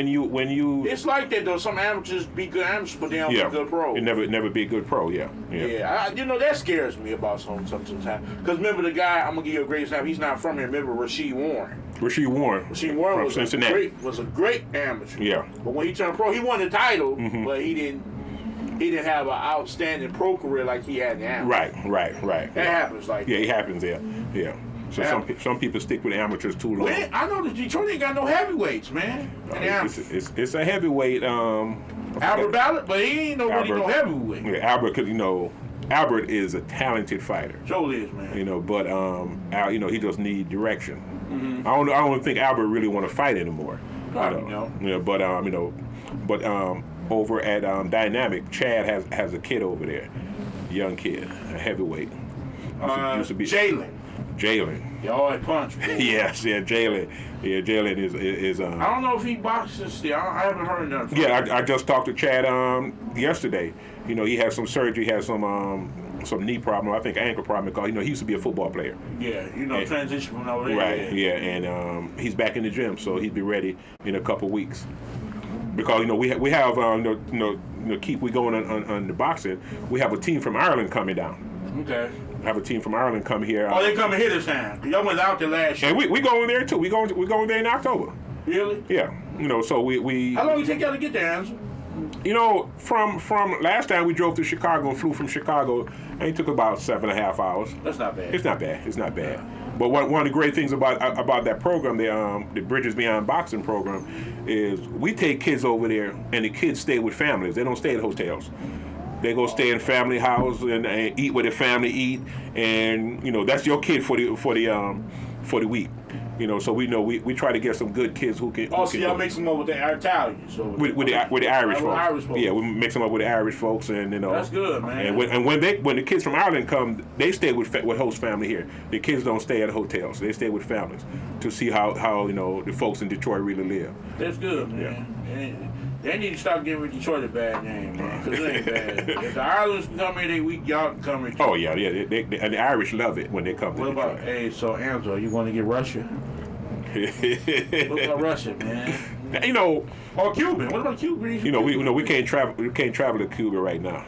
you it's like that though. Some amateurs be good amateurs, but they don't be good pro. It never be a good pro. Yeah. That scares me about sometimes. Because remember the guy, I'm gonna give you a great example. He's not from here. Remember Rasheed Warren. Rasheed Warren from Cincinnati was a great amateur. Yeah. But when he turned pro, he won the title, but he didn't have an outstanding pro career like he had in the amateur. Right. That happens like it happens there. Yeah. So some people stick with amateurs too long. Man, I know that Detroit ain't got no heavyweights, man. It's a heavyweight. Albert Ballard, but he ain't no heavyweight. Yeah, Albert is a talented fighter. Joe is, man. But he just need direction. Mm-hmm. I don't think Albert really want to fight anymore. But over at Dynamic, Chad has a kid over there, young kid, a heavyweight. Used to be Jalen. Jalen. Y'all punch. Yes, Jalen. Yeah, Jalen is. I don't know if he boxes still. I haven't heard nothing. Yeah, I just talked to Chad yesterday. He had some surgery, had some knee problem, I think ankle problem. Because he used to be a football player. Yeah, transition from over there. Right. Yeah, and he's back in the gym, so he'd be ready in a couple weeks. Because we have keep we going on the boxing. We have a team from Ireland coming down. Okay. Have a team from Ireland come here. Oh, they coming here this time. Y'all went out there last year. And we going there too. We going there in October. Really? Yeah. So we. How long it take y'all to get there, Ansel? From last time we drove to Chicago and flew from Chicago, and it took about 7.5 hours. That's not bad. It's not bad. But one of the great things about that program, the Bridges Beyond Boxing program, is we take kids over there, and the kids stay with families. They don't stay at hotels. They go stay in family house and eat what their family eat, and that's your kid for the week. So we try to get some good kids who can. So y'all mix them up with the Italians. So with the Irish folks. Yeah, we mix them up with the Irish folks, and That's good, man. And when the kids from Ireland come, they stay with host family here. The kids don't stay at hotels; they stay with families to see how the folks in Detroit really live. That's good, man. Yeah. They need to stop giving Detroit a bad name, man, because it ain't bad. If the Irelanders can come here, they weak, y'all can come here. Oh, yeah. And the Irish love it when they come to Detroit. So Ansel, you want to get Russia? What about Russia, man? Or Cuban. What about Cuba? We can't travel. We can't travel to Cuba right now.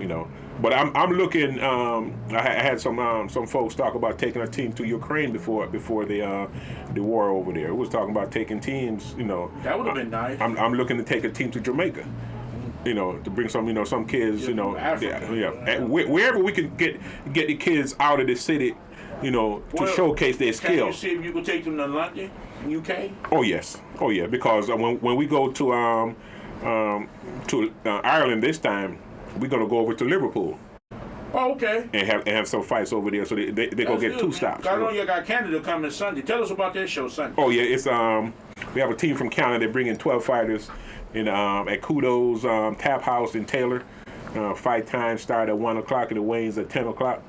But I'm looking. I had some folks talk about taking a team to Ukraine before the war over there. We was talking about taking teams. That would have been nice. I'm looking to take a team to Jamaica. To bring some kids. Africa. Wherever we can get the kids out of the city. To showcase their skills. Can you see if you could take them to London, UK? Oh yes. Because when we go to Ireland this time, we're gonna go over to Liverpool. Oh, okay. And have some fights over there, so they go get two stops. I know you got Canada coming Sunday. Tell us about that show Sunday. Oh yeah, it's we have a team from Canada. They bring in 12 fighters at Kudos Tap House in Taylor. Fight time start at 1 o'clock and it wanes at 10 o'clock.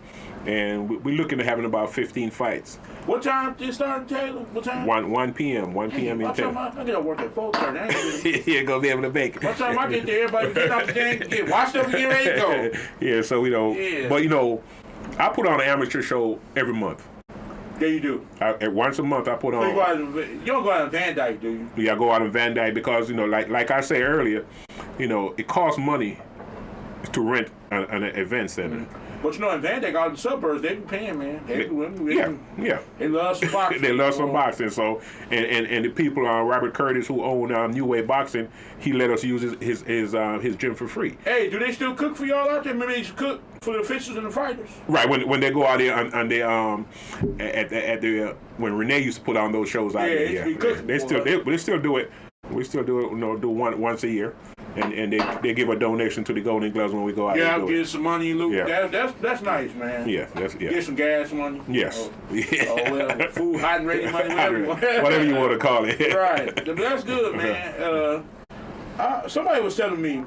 And we're looking at having about 15 fights. What time did it start in Taylor? What time? 1 p.m. 1 p.m. in Taylor. I gotta work at 4:30. You're gonna be able to make it. What time I get there, everybody get off the game, get washed up and get ready to go. Yeah, so but I put on an amateur show every month. Yeah, you do. Once a month I put on. So you don't go out in Van Dyke, do you? Yeah, I go out in Van Dyke because like I said earlier, it costs money to rent an event center. Mm-hmm. But in Van Dyke, out in the suburbs, they be paying, man. Yeah. They love some boxing. They love some boxing. So, and the people, Robert Curtis, who own New Way Boxing, he let us use his gym for free. Hey, do they still cook for y'all out there? Remember they used to cook for the officials and the fighters? Right, when they go out there on the at the when Renee used to put on those shows out there, they still do it. We still do it, do once a year. And they give a donation to the Golden Gloves when we go out there. Yeah, get some money, Luke. Yeah. That's nice, man. Yeah, Get some gas money. Yes. Food, hot and ready money, whatever you want to call it. Right. That's good, man. Somebody was telling me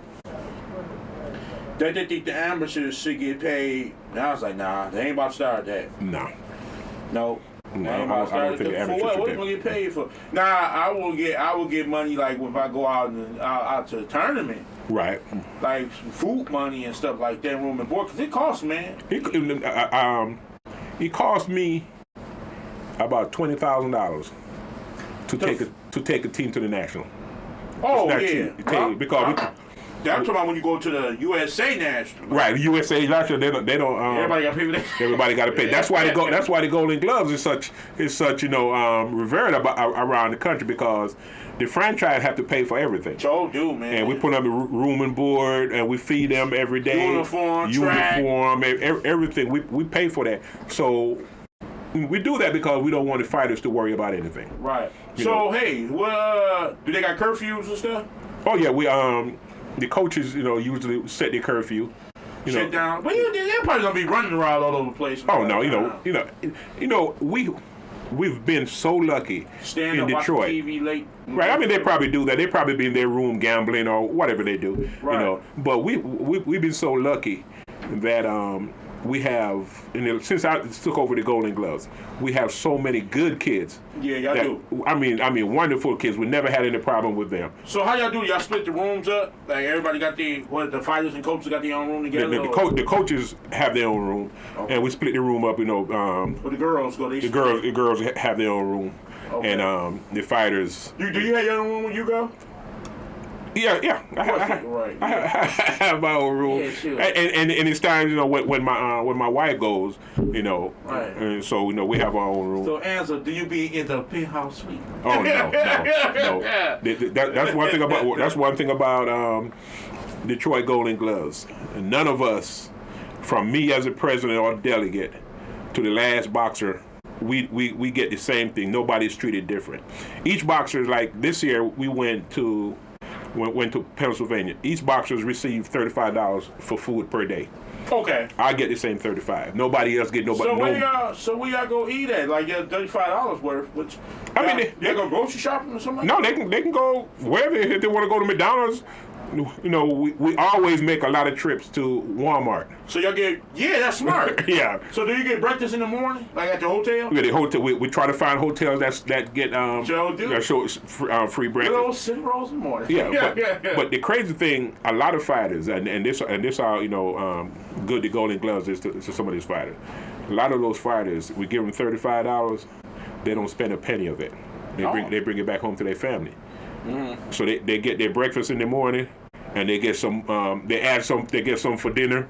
that they think the amateurs should get paid. And I was like, nah, they ain't about to start that. No. I don't think the amateurs what gonna get paid for? Nah, I will get money like if I go out out to the tournament. Right. Like some food money and stuff like that, room and board, because it costs, man. It cost me about $20,000 to take a team to the national. Oh yeah. Cheap. Because I'm talking about when you go to the USA National. Right, the USA National. They don't. Everybody got to pay for that. Everybody got to pay. That's why the Golden Gloves is such revered around the country, because the franchise have to pay for everything. Sure do, man. And we put them in room and board, and we feed them every day. Uniform, everything. We pay for that. So we do that because we don't want the fighters to worry about anything. Right. Hey, do they got curfews and stuff? Oh yeah, we the coaches, usually set their curfew. Sit down. Well, they're probably gonna be running around all over the place. Oh no, we've been so lucky in Detroit. TV late. Right. I mean, they probably do that. They probably be in their room gambling or whatever they do. Right. But we've been so lucky that we have, since I took over the Golden Gloves, we have so many good kids. Yeah, y'all do. I mean, wonderful kids. We never had any problem with them. So how y'all do? Y'all split the rooms up? Like everybody got the fighters and coaches got their own room together? The coaches have their own room, and we split the room up. But the girls go. The girls have their own room, okay. And the fighters. Do you have your own room when you go? Yeah. I have my own room, and it's times when my wife goes, right. And so we have our own room. So Ansel, do you be in the penthouse suite? Oh no. That's one thing about Detroit Golden Gloves. None of us, from me as a president or delegate to the last boxer, we get the same thing. Nobody's treated different. Each boxer, like this year, we went to Pennsylvania. Each boxers received $35 for food per day. Okay. I get the same $35. Nobody else get nobody. So where y'all go eat at? Like $35 worth? Which they go grocery shopping or something? No, they can go wherever if they want to go to McDonald's. We always make a lot of trips to Walmart. So y'all that's smart. Yeah. So do you get breakfast in the morning, like at the hotel? Yeah, the hotel. We try to find hotels that get free breakfast. Little cinnamon rolls in the morning. Yeah, but the crazy thing, a lot of fighters, and this are good the Golden Gloves is to some of these fighters. A lot of those fighters, we give them $35, they don't spend a penny of it. They bring it back home to their family. Mm. So they get their breakfast in the morning, and they get some. They get some for dinner.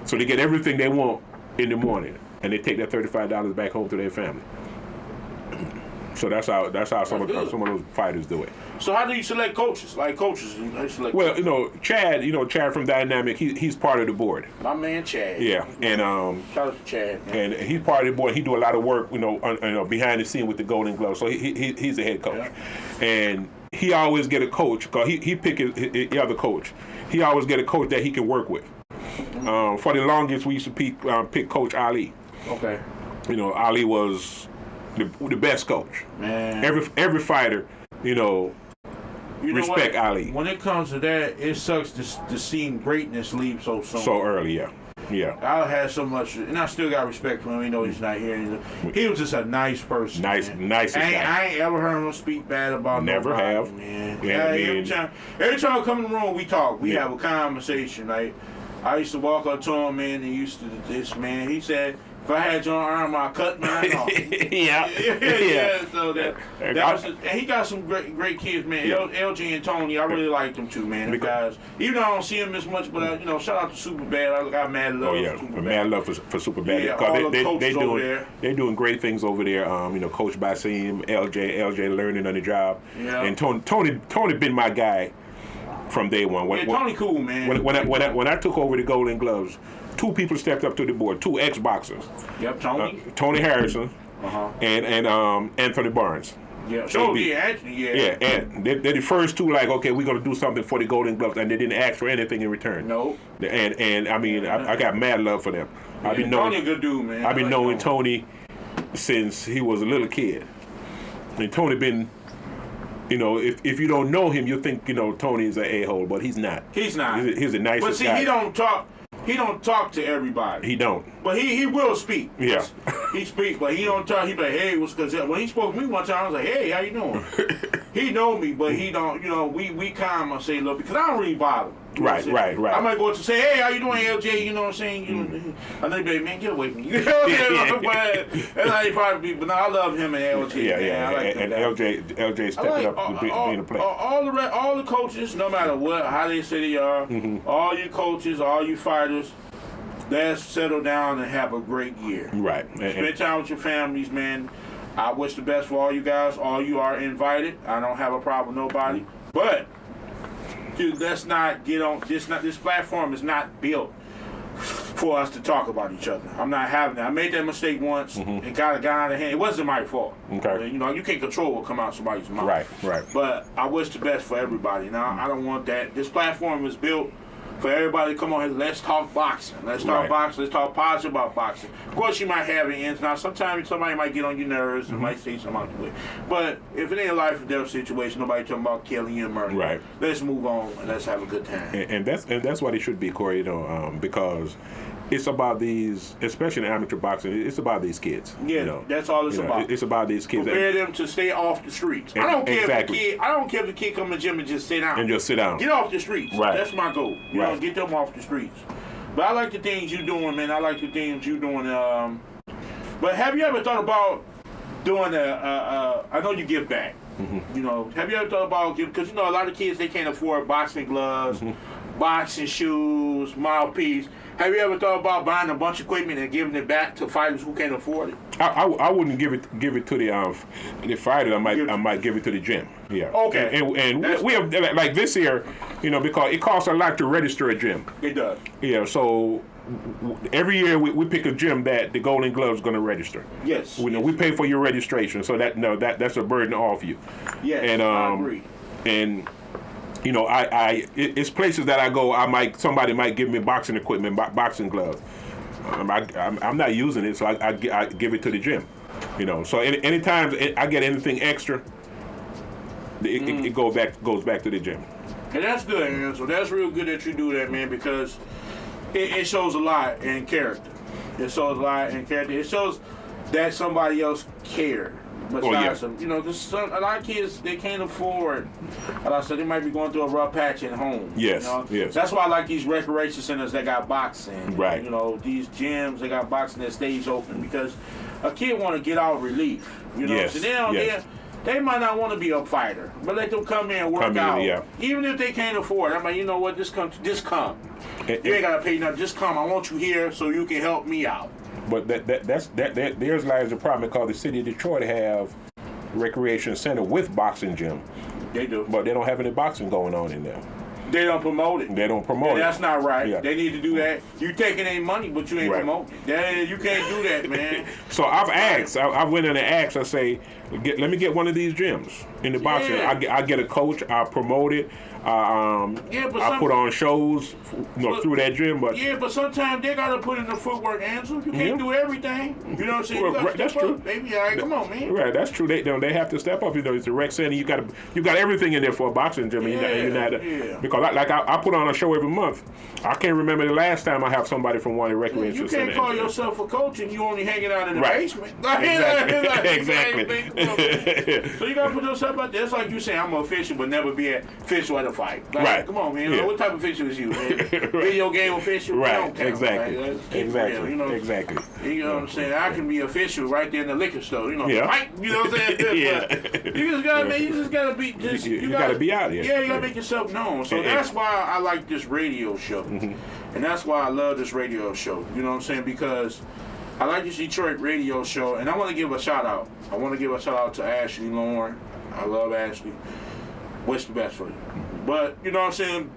So they get everything they want in the morning, and they take that $35 back home to their family. So that's how some of those fighters do it. So how do you select coaches? Chad from Dynamic, he's part of the board. My man Chad. Yeah, and shout out to Chad. Man. And he's part of the board. He do a lot of work, behind the scene with the Golden Gloves. So he's the head coach, and he always get a coach because he pick the other coach. He always get a coach that he can work with. For the longest, we used to pick Coach Ali. Okay. Ali was the best coach. Man. Every fighter, respect Ali. When it comes to that, it sucks to see greatness leave so soon. So early, yeah. Yeah. I had so much, and I still got respect for him. He's not here. He was just a nice person. Nice guy. I ain't ever heard him speak bad about Never nobody, have. Man. Yeah, every time I come in the room, we talk. We have a conversation. Like I used to walk up to him, man. He said, If I had your arm, I'd cut mine off. Yeah. So that was, and he got some great kids, man. LG and Tony, I really like them too, man. Because even though I don't see them as much, but shout out to Superbad. I got mad love. Oh yeah, mad love for Superbad. Yeah, all the coaches over there. They're doing great things over there. Coached by Seam, LJ learning on the job. Yeah. And Tony been my guy from day one. Tony cool, man. When I took over the Golden Gloves, 2 people stepped up to the board, 2 ex-boxers. Yep, Tony. Tony Harrison and Anthony Barnes. Yeah, Anthony, Yeah, and they're the first 2, like, okay, we're going to do something for the Golden Gloves, and they didn't ask for anything in return. No. And I mean, I got mad love for them. Tony a good dude, man. I've been knowing Tony since he was a little kid. And Tony been... if you don't know him, you think Tony is an a-hole, but he's not. He's not. He's a nice guy. But see, he don't talk to everybody. He don't. But he will speak. Yeah. He speaks, but he don't talk. He be like, hey, because when he spoke to me one time, I was like, hey, how you doing? He know me, but he don't. We kind of say, look, because I don't really bother. Right. I might go up to say, hey, how you doing, LJ? You know what I'm saying? And they be like, man, get away from me. You know what I'm saying? But that's how he probably be. But no, I love him and LJ. Yeah. Like and LJ stepping up to being a player. All the coaches, no matter how they say they are, all you coaches, all you fighters, let's settle down and have a great year. Right. Spend time with your families, man. I wish the best for all you guys. All you are invited. I don't have a problem with nobody. But dude, let's not get on this platform is not built for us to talk about each other. I'm not having that. I made that mistake once and got out of hand. It wasn't my fault. Okay. You can't control what come out somebody's mouth. Right. But I wish the best for everybody. Now I don't want that. This platform is built for everybody to come on here. Let's talk boxing. Let's talk boxing. Let's talk positive about boxing. Of course, you might have it ends. Now, sometimes somebody might get on your nerves and might say something out the way. But if it ain't a life or death situation, nobody talking about killing you and murder. Right. Let's move on and let's have a good time. And that's what it should be, Corey. Because it's about these, especially in amateur boxing. It's about these kids. Yeah, that's all it's about. It's about these kids. Prepare them to stay off the streets. I don't care if the kid come to the gym and just sit down. Get off the streets. Right. That's my goal. Get them off the streets. But I like the things you're doing, man. I like the things you're doing. But have you ever thought about doing I know you give back. Have you ever thought about because a lot of kids they can't afford boxing gloves, boxing shoes, mouthpiece. Have you ever thought about buying a bunch of equipment and giving it back to fighters who can't afford it? I wouldn't give it to the fighter. I might give it to the gym. Yeah. Okay. And we have like this year, because it costs a lot to register a gym. It does. Yeah. So every year we pick a gym that the Golden Gloves is going to register. Yes. We pay for your registration, so that's a burden off you. Yes. And I agree. And it's places that I go. Somebody might give me boxing equipment, boxing gloves. I'm not using it, so I give it to the gym. So anytime I get anything extra, it goes back to the gym. And that's good, man. So that's real good that you do that, man, because it shows a lot in character. It shows a lot in character. It shows that somebody else cared. Besides them, because a lot of kids they can't afford. Like I said, they might be going through a rough patch at home. Yes, yes. That's why I like these recreation centers that got boxing. Right. These gyms they got boxing that stays open because a kid want to get out relief. Yes. So they might not want to be a fighter, but let them come in and work out. Yeah. Even if they can't afford it. I'm like, you know what? Just come. You ain't gotta pay nothing. Just come. I want you here so you can help me out. But there's lies the problem because the city of Detroit have recreation center with boxing gym. They do. But they don't have any boxing going on in there. They don't promote it. That's not right. Yeah. They need to do that. You taking their money, but you ain't promoting it. You can't do that, man. So I've asked. I went in and asked. I say, let me get one of these gyms in the boxing. I get a coach. I promote it. I put on shows through that gym. But sometimes they gotta put in the footwork, Ansel. You can't do everything. You know what I'm saying? Well, that's true, baby. All right, come on, man. Right, that's true. They have to step up. It's a rec center. You got everything in there for a boxing gym. Because I put on a show every month. I can't remember the last time I have somebody from one of the recreation centers. You can't call yourself a coach and you only hanging out in the basement. Exactly. So you gotta put yourself something about that. It's like you saying I'm an official but never be an official at a fight. Like, right. Come on, man. Yeah. What type of official is you, man? Video game official? Right. Exactly. Like, exactly. Real, you know? Exactly. You know what I'm saying? I can be official right there in the liquor store. You know, Yeah. fight. You know what I'm saying? Yeah. You just gotta, man. You just gotta be. You gotta be out here. Yeah, you gotta make yourself known. So that's why I like this radio show, and that's why I love this radio show. You know what I'm saying? Because I like this Detroit radio show, and I want to give a shout out. I want to give a shout out to Ashley Lauren. I love Ashley. Wish the best for you. But you know what I'm saying?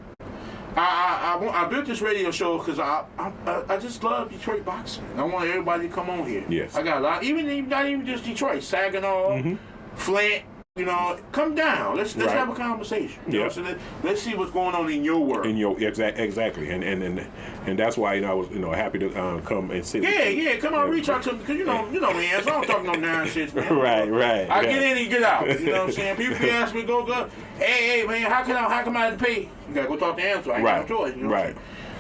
I built this radio show because I just love Detroit boxing. I want everybody to come on here. Yes. I got a lot, not even just Detroit, Saginaw, Flint. You know, come down. Let's have a conversation. You know what I'm saying? Let's see what's going on in your world. Exactly, and that's why I was happy to come and sit. Yeah, come on, reach out to me because you know me, Ansel. I don't talk no nonsense, man. Right. I get in and get out. You know what I'm saying? People be asking me, go. Hey, man, how come I have to pay? You gotta go talk to Ansel. I ain't got no choice. You know right.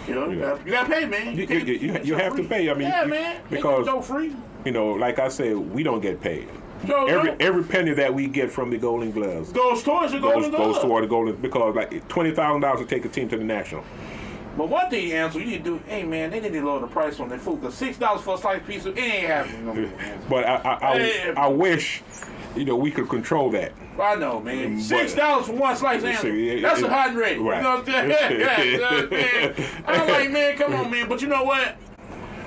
You know, you gotta pay, man. You have to pay. I mean, man. Because go free. Like I said, we don't get paid. So, Every penny that we get from the Golden Gloves goes towards the Golden Gloves. Goes toward the Golden, because like $20,000 to take a team to the national. But one thing, Ansel, you need to do, hey man, they need to lower the price on their food because $6 for a slice pizza, it ain't happening no more. But I wish, we could control that. I know, man. $6 for one slice, Ansel. That's $100. Right. You know what I'm saying? I'm like, man, come on, man. But you know what?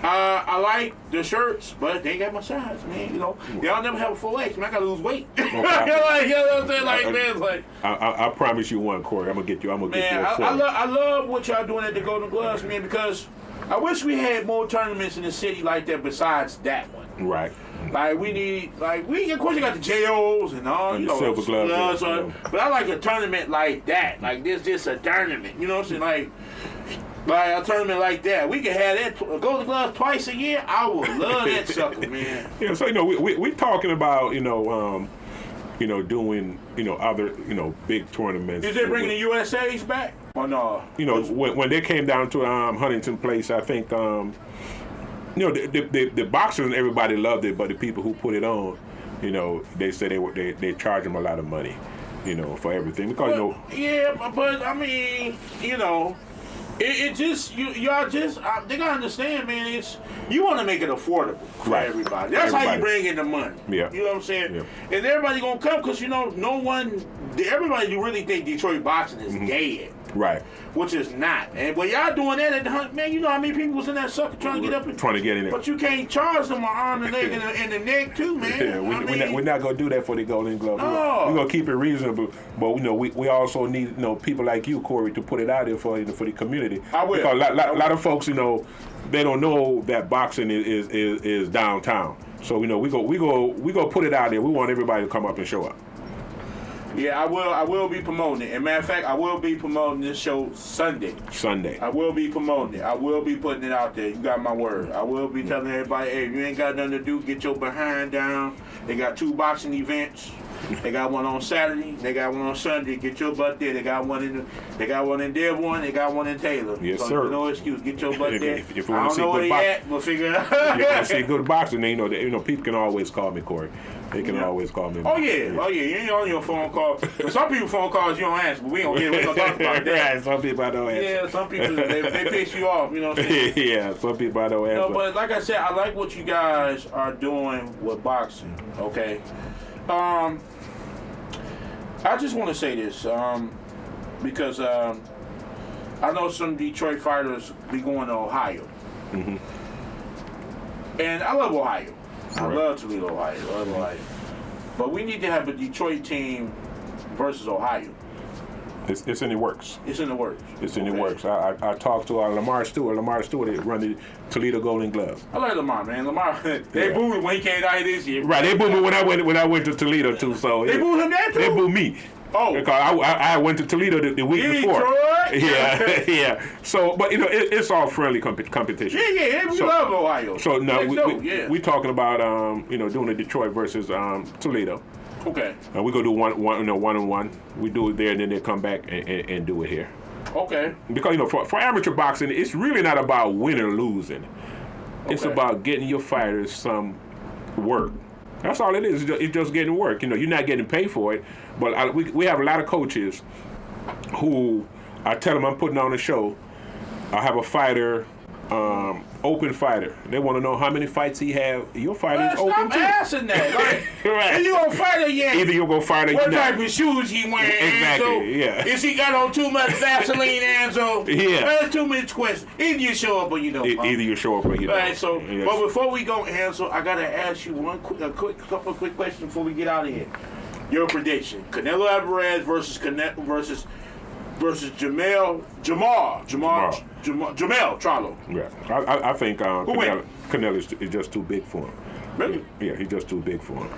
I like the shirts, but they ain't got my size, man. Y'all never have a full X, man. I gotta lose weight. You know what I'm saying? Like, man, it's like. I promise you one, Corey. I'm gonna get you. I'm gonna get you a full. I love what y'all doing at the Golden Gloves, man, because I wish we had more tournaments in the city like that besides that one. Right. Like we need, of course you got the JOs and all, and the silver gloves. But I like a tournament like that. Like this, just a tournament. You know what I'm saying? Like a tournament like that, we could have that Golden Gloves twice a year. I would love that sucker, man. Yeah, so we talking about doing other big tournaments. Is they bringing the USA's back or no? When they came down to Huntington Place, I think the boxers, everybody loved it, but the people who put it on, they said they charge them a lot of money, for everything because Yeah, but I mean, It just y'all just they gotta understand, man. It's you want to make it affordable for everybody. That's how you bring in the money. Yeah. You know what I'm saying? Yeah. And everybody gonna come because everybody really think Detroit boxing is dead. Right. Which is not. And when y'all doing that at the hunt, man, you know how many people was in that sucker trying to get up and trying to get in there. But you can't charge them an arm and leg and the neck too, man. Yeah, we're not gonna do that for the Golden Glove. No. We're gonna keep it reasonable, but we also need people like you, Corey, to put it out there for the community. I will. Because a lot of folks, they don't know that boxing is downtown. So we go put it out there. We want everybody to come up and show up. Yeah, I will be promoting it. And matter of fact, I will be promoting this show Sunday. I will be promoting it. I will be putting it out there. You got my word. I will be telling everybody, hey, if you ain't got nothing to do, get your behind down. They got 2 boxing events. They got one on Saturday. They got one on Sunday. Get your butt there. They got one in Dearborn. They got one in Taylor. Yes, so sir. No excuse. Get your butt there. If you want to see good boxing, we'll figure it out. If you want to see good boxing, people can always call me, Corey. They can always call me. Oh yeah. You ain't on your phone call. Some people phone calls you don't answer, but we don't get. We don't talk about that. Right. Some people I don't answer. Yeah. Some people they piss you off. You know what I'm saying? Yeah. Some people I don't answer. But like I said, I like what you guys are doing with boxing. Okay. I just want to say this because I know some Detroit fighters be going to Ohio, and I love Ohio. I love Toledo, Ohio. I love Ohio. But we need to have a Detroit team versus Ohio. It's in the works. It's in the works. It's in the works. I talked to Lamar Stewart. Lamar Stewart run the Toledo Golden Gloves. I like Lamar, man. Lamar, they booed him when he came out here this year. Right, they booed me when I went to Toledo too. So they booed him there too. They booed me. Oh, because I went to Toledo the week before. Yeah. So, but it's all friendly competition. Yeah. We love Ohio. So now we talking about doing the Detroit versus Toledo. Okay. And we go do one-on-one. We do it there, and then they come back and do it here. Okay. Because for amateur boxing, it's really not about winning or losing. It's about getting your fighters some work. That's all it is. It's just getting work. You know, you're not getting paid for it. But we have a lot of coaches who I tell them I'm putting on a show. I have a fighter, open fighter. They want to know how many fights he have. Your fighter is open too. Stop asking that. Like, Right. Is you gonna fight or yet? Either you're gonna fight or you're What not. type of shoes he wearing? Exactly, Ansel? yeah. Is he got on too much Vaseline, Ansel? Yeah. There's too many questions. Either you show up or you don't. Either you show up or you don't. Right. So, Yes. but before we go, Ansel, I gotta ask you couple of quick questions before we get out of here. Your prediction: Canelo Alvarez versus Jamal Charlo. Yeah, I think Canelo is just too big for him. Really? Yeah, he's just too big for him.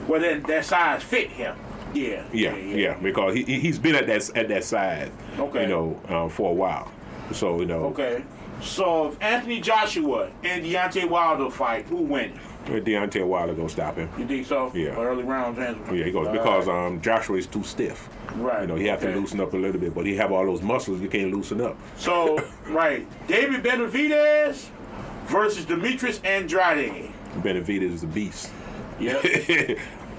Well, then that size fit him. Yeah. Because he's been at that size. Okay. You know, for a while. So you know. Okay. So if Anthony Joshua and Deontay Wilder fight, who wins? Deontay Wilder gonna stop him. You think so? Yeah. Early rounds, Ansel. Yeah, he goes because Joshua is too stiff. Right. You know, he have to loosen up a little bit, but he have all those muscles you can't loosen up. So, right, David Benavidez versus Demetrius Andrade. Benavidez is a beast. Yep.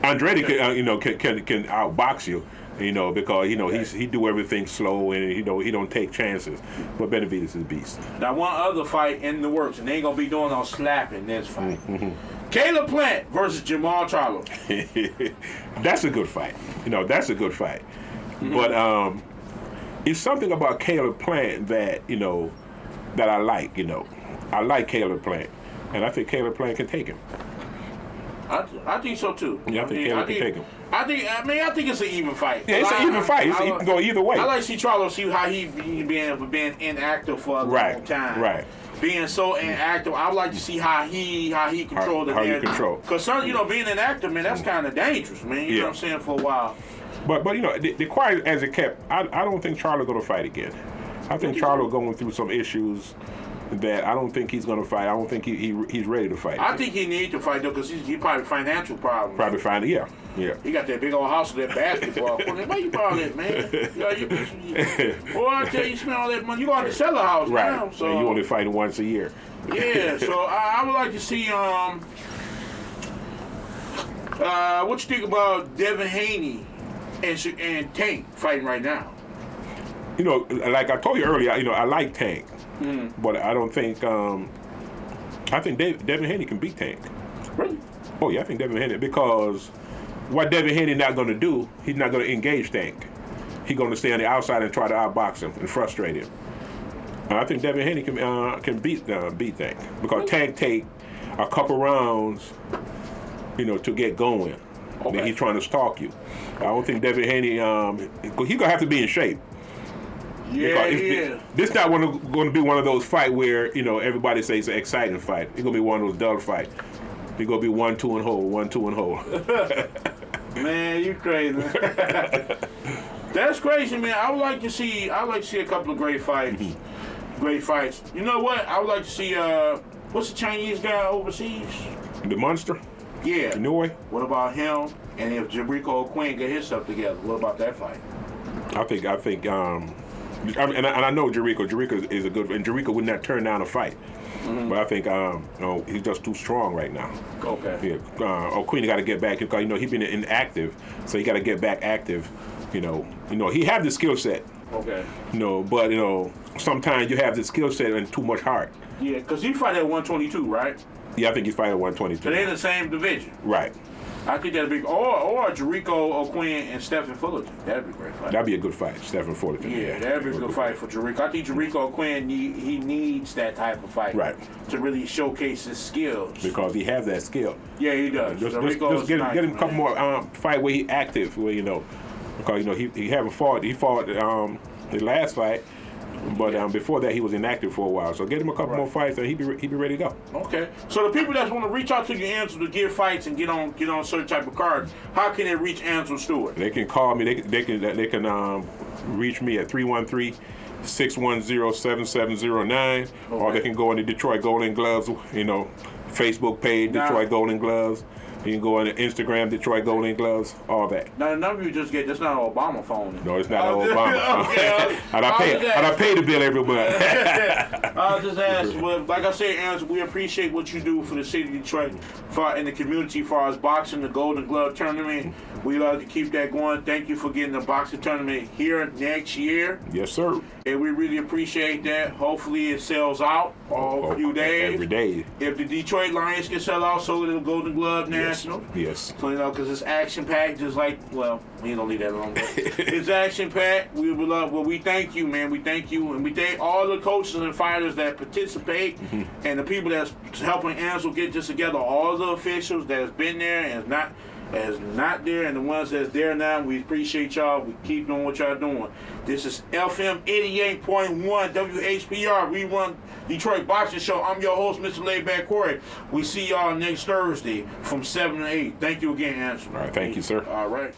Andrade can outbox you. You know, because he do everything slow and he don't take chances. But Benavidez is a beast. Now one other fight in the works, and they ain't gonna be doing no slapping this fight. Caleb Plant versus Jamal Charlo. That's a good fight. You know, that's a good fight. But it's something about Caleb Plant that that I like. You know, I like Caleb Plant, and I think Caleb Plant can take him. I think so too. Yeah, I think Caleb can take him. I think it's an even fight. Yeah, it's an even fight. It can go either way. I like to see Charlo, see how he being inactive for a long time. Right. Being so inactive, I would like to see how he controls the you control. Because being inactive, man, that's kind of dangerous, man. You know what I'm saying, for a while. But the quiet as it kept, I don't think Charlo going to fight again. I think Charlo going through some issues that I don't think he's going to fight. I don't think he's ready to fight. I think he needs to fight though, because he probably financial problems. Probably find it, yeah. He got that big old house with that basketball. Why you borrow that, man? Boy, I tell you, spend all that money. You going to sell a house now. So and you only fight once a year. Yeah. So I would like to see what you think about Devin Haney and Tank fighting right now? You know, like I told you earlier, I like Tank, but I don't think. I think Devin Haney can beat Tank. Really? Oh yeah, I think Devin Haney, because what Devin Haney not going to do, he's not going to engage Tank. He's going to stay on the outside and try to outbox him and frustrate him. I think Devin Haney can beat Tank, because Tank take a couple rounds, to get going. Okay. Then he's trying to stalk you. I don't think Devin Haney, because he's going to have to be in shape. Yeah, yeah. This not going to be one of those fights where, everybody says it's an exciting fight. It's going to be one of those dull fights. It's going to be 1-2 and hold, 1-2 and hold. Man, you crazy. That's crazy, man. I would like to see a couple of great fights. Mm-hmm. Great fights. You know what? I would like to see what's the Chinese guy overseas? The Monster? Yeah. Norway? What about him? And if Jericho O'Quinn get his stuff together, what about that fight? I think and I know Jericho is a good, and Jericho would not turn down a fight. Mm-hmm. But I think he's just too strong right now. Okay. Yeah. O'Quinn got to get back, because he's been inactive, so he got to get back active. He have the skill set. Okay. But sometimes you have the skill set and too much heart. Yeah, because he fight at 122, right? Yeah, I think he's fighting at 122. So they're in the same division. Right. I think that'd be or Jericho O'Quinn and Stephen Fullerton. That'd be a great fight. That'd be a good fight, Stephen Fullerton. Yeah, that'd be a good fight for Jericho. I think Jericho O'Quinn he needs that type of fight, right, to really showcase his skills. Because he has that skill. Yeah, he does. Just get him a couple more fight where he active, where because he haven't fought. He fought the last fight. But before that, he was inactive for a while. So get him a couple more fights, and he'd be ready to go. Okay. So the people that want to reach out to you, Ansel, to get fights and get on certain type of cards, how can they reach Ansel Stewart? They can call me. They can reach me at 313-610-7709, or they can go on the Detroit Golden Gloves, Facebook page, Detroit Golden Gloves. You can go on Instagram, Detroit Golden Gloves, all that. Now the number you just get, that's not an Obama phone. No, it's not an Obama phone. Okay, and I pay the bill every month. I'll just ask, well, like I said, Ansel, we appreciate what you do for the city of Detroit, in the community, as far as boxing, the Golden Glove tournament. We like to keep that going. Thank you for getting the boxing tournament here next year. Yes, sir. And we really appreciate that. Hopefully it sells out a few days. Every day. If the Detroit Lions can sell out, so will the Golden Glove National. Yes. So, because it's action-packed, just like, well, we ain't gonna leave that alone. It's action-packed. We would love, well, we thank you, man. We thank you. And we thank all the coaches and fighters that participate and the people that's helping Ansel get this together, all the officials that has been there and is not there, and the ones that's there now. We appreciate y'all. We keep doing what y'all doing. This is FM 88.1 WHPR. We run Detroit Boxing Show. I'm your host, Mr. Laidback Corey. We see y'all next Thursday from 7 to 8. Thank you again, Ansel. All right. Thank you, sir. All right.